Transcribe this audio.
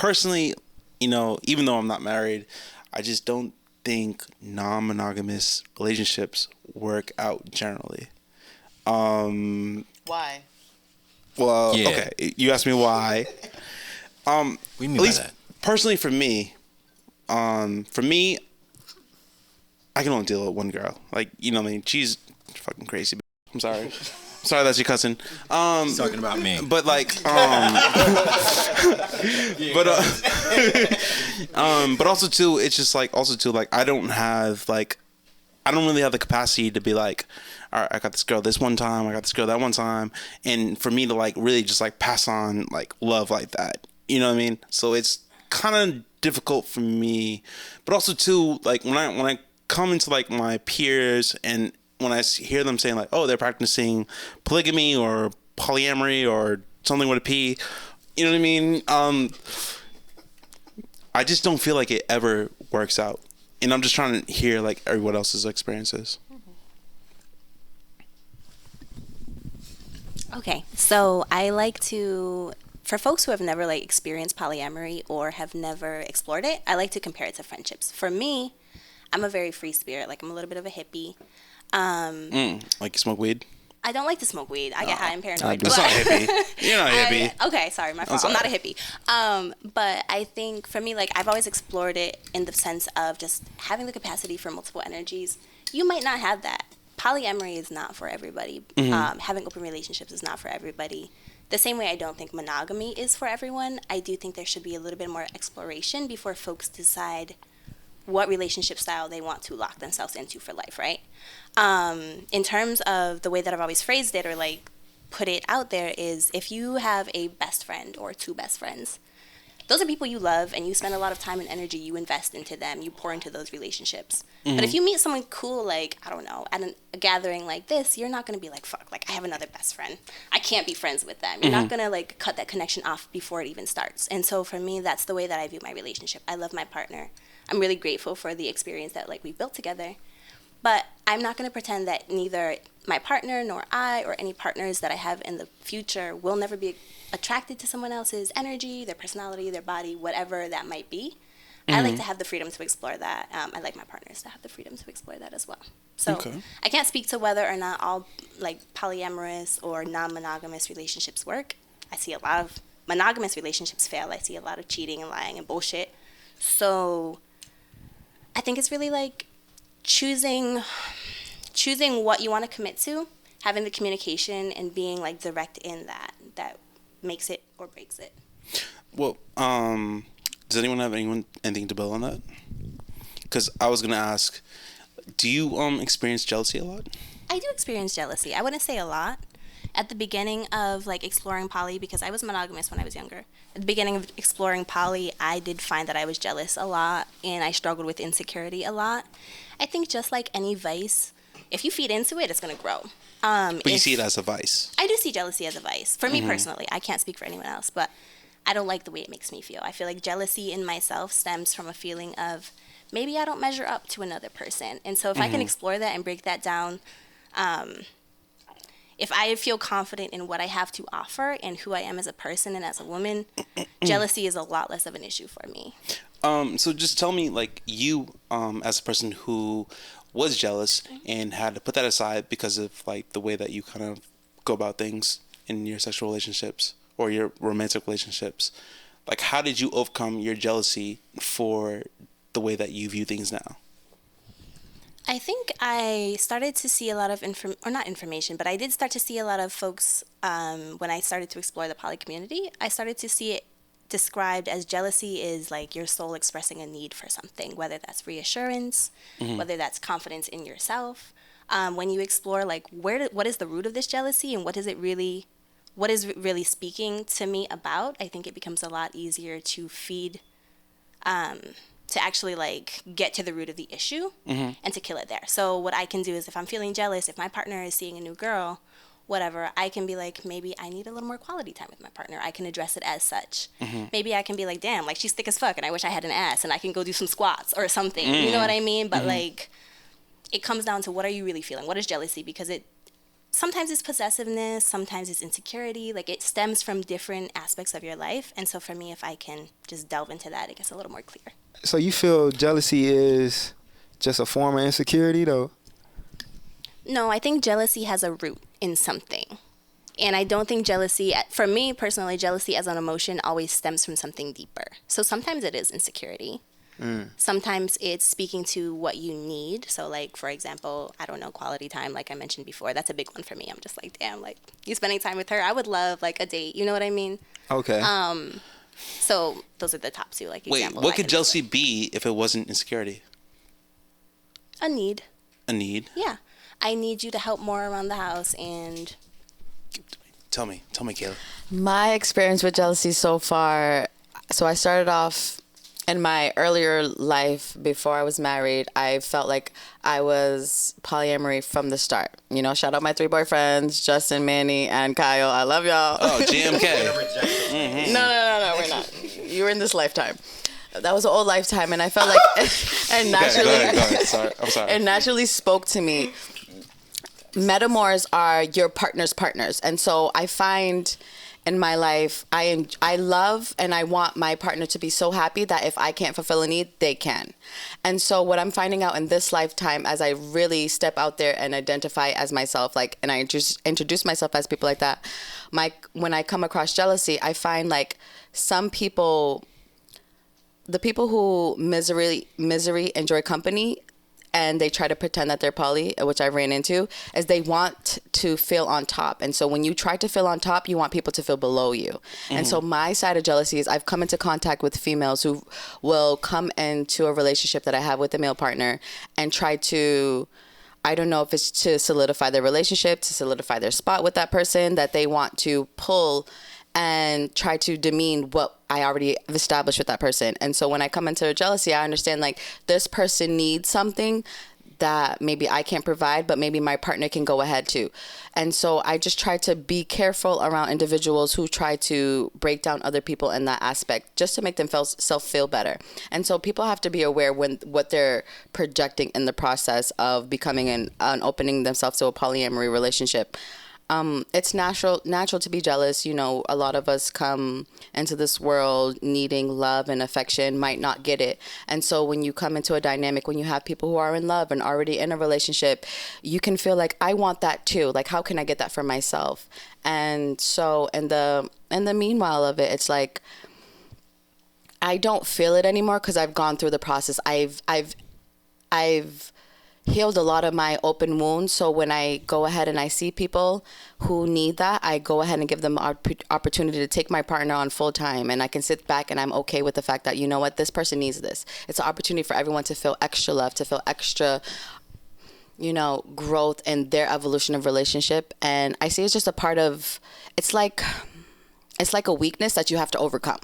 personally, even though I'm not married, I just don't think non-monogamous relationships work out generally. Why? Well, Yeah. okay, you asked me why. What do you mean At by least that? personally for me, I can only deal with one girl. Like, what I mean? She's fucking crazy. I'm sorry. Sorry that you're cussing. He's talking about me. But like, but also too, it's just like I don't really have the capacity to be like, all right, I got this girl this one time, I got this girl that one time, and for me to like really just like pass on like love like that. You know what I mean? So it's kind of difficult for me, but also too like when I come into like my peers and when I hear them saying like, oh, they're practicing polygamy or polyamory or something with a P, you know what I mean? I just don't feel like it ever works out. And I'm just trying to hear like everyone else's experiences. Okay, so I like to, for folks who have never like experienced polyamory or have never explored it, I like to compare it to friendships. For me, I'm a very free spirit. Like I'm a little bit of a hippie. Like you smoke weed? I don't like to smoke weed. I get high and paranoid. That's not hippie. You're not a hippie. Okay, sorry, my fault. I'm not a hippie. But I think for me, like I've always explored it in the sense of just having the capacity for multiple energies. You might not have that. Polyamory is not for everybody. Having open relationships is not for everybody. The same way I don't think monogamy is for everyone, I do think there should be a little bit more exploration before folks decide what relationship style they want to lock themselves into for life, right? In terms of the way that I've always phrased it or like put it out there is if you have a best friend or two best friends, those are people you love and you spend a lot of time and energy, you invest into them, you pour into those relationships. But if you meet someone cool, like, I don't know, at a gathering like this, you're not going to be like, fuck, like I have another best friend. I can't be friends with them. You're not going to like cut that connection off before it even starts. And so for me, that's the way that I view my relationship. I love my partner. I'm really grateful for the experience that like we built together. But I'm not going to pretend that neither my partner nor I or any partners that I have in the future will never be attracted to someone else's energy, their personality, their body, whatever that might be. I like to have the freedom to explore that. I like my partners to have the freedom to explore that as well. So I can't speak to whether or not all like polyamorous or non-monogamous relationships work. I see a lot of monogamous relationships fail. I see a lot of cheating and lying and bullshit. So I think it's really like choosing what you want to commit to, having the communication and being like direct in that makes it or breaks it. Well, does anyone have anything to build on that? Because I was gonna ask, do you experience jealousy a lot? I do experience jealousy. I wouldn't say a lot. At the beginning of like exploring poly, because I was monogamous when I was younger. At the beginning of exploring poly, I did find that I was jealous a lot and I struggled with insecurity a lot. I think just like any vice, if you feed into it, it's gonna grow. But you see it as a vice. I do see jealousy as a vice. For me personally, I can't speak for anyone else, but I don't like the way it makes me feel. I feel like jealousy in myself stems from a feeling of maybe I don't measure up to another person. And so if I can explore that and break that down, if I feel confident in what I have to offer and who I am as a person and as a woman, jealousy is a lot less of an issue for me. So just tell me, like, you as a person who was jealous and had to put that aside because of like the way that you kind of go about things in your sexual relationships or your romantic relationships, like how did you overcome your jealousy for the way that you view things now? I think I started to see a lot of not information, but I did start to see a lot of folks when I started to explore the poly community. I started to see it described as jealousy is like your soul expressing a need for something, whether that's reassurance, whether that's confidence in yourself. When you explore like what is the root of this jealousy and what is really speaking to me about, I think it becomes a lot easier to feed to actually like get to the root of the issue and to kill it there. So what I can do is if I'm feeling jealous, if my partner is seeing a new girl, whatever, I can be like, maybe I need a little more quality time with my partner. I can address it as such. Maybe I can be like, damn, like she's thick as fuck and I wish I had an ass and I can go do some squats or something. You know what I mean? But like, it comes down to what are you really feeling? What is jealousy? Because sometimes it's possessiveness, sometimes it's insecurity. Like, it stems from different aspects of your life. And so for me, if I can just delve into that, it gets a little more clear. So you feel jealousy is just a form of insecurity, though? No, I think jealousy has a root in something. And I don't think jealousy, for me personally, jealousy as an emotion always stems from something deeper. So sometimes it is insecurity. Sometimes it's speaking to what you need. So, like, for example, I don't know, quality time, like I mentioned before. That's a big one for me. I'm just like, damn, like, you spending time with her. I would love, like, a date. You know what I mean? Okay. So those are the top two, like, Wait, examples. what could jealousy be if it wasn't insecurity? A need. A need? Yeah. I need you to help more around the house, and... Tell me, Kayla. My experience with jealousy so far, so I started off in my earlier life before I was married. I felt like I was polyamory from the start. You know, shout out my 3 boyfriends, Justin, Manny, and Kyle. I love y'all. Oh, GMK. No, we're not. You were in this lifetime. That was an old lifetime, and I felt like, and naturally, Go ahead. Sorry, I'm sorry. it naturally spoke to me. Metamours are your partner's partners, and so I find in my life, I love and I want my partner to be so happy that if I can't fulfill a need, they can. And so what I'm finding out in this lifetime, as I really step out there and identify as myself, like, and I just introduce myself as people like that, when I come across jealousy, I find like some people, the people who misery enjoy company, and they try to pretend that they're poly, which I ran into, is they want to feel on top. And so when you try to feel on top, you want people to feel below you. Mm-hmm. And so my side of jealousy is I've come into contact with females who will come into a relationship that I have with a male partner and try to, I don't know if it's to solidify their relationship, to solidify their spot with that person, that they want to pull and try to demean what I already have established with that person. And so when I come into jealousy, I understand like this person needs something that maybe I can't provide, but maybe my partner can go ahead to. And so I just try to be careful around individuals who try to break down other people in that aspect, just to make them feel better. And so people have to be aware when what they're projecting in the process of becoming and opening themselves to a polyamory relationship. It's natural to be jealous. You know, a lot of us come into this world needing love and affection, might not get it. And so when you come into a dynamic, when you have people who are in love and already in a relationship, you can feel like, I want that too. Like, how can I get that for myself? And so in the meanwhile of it, it's like, I don't feel it anymore because I've gone through the process. I've healed a lot of my open wounds. So when I go ahead and I see people who need that, I go ahead and give them opportunity to take my partner on full time. And I can sit back and I'm okay with the fact that, you know what, this person needs this. It's an opportunity for everyone to feel extra love, to feel extra, you know, growth in their evolution of relationship. And I see it's just a part of, it's like a weakness that you have to overcome.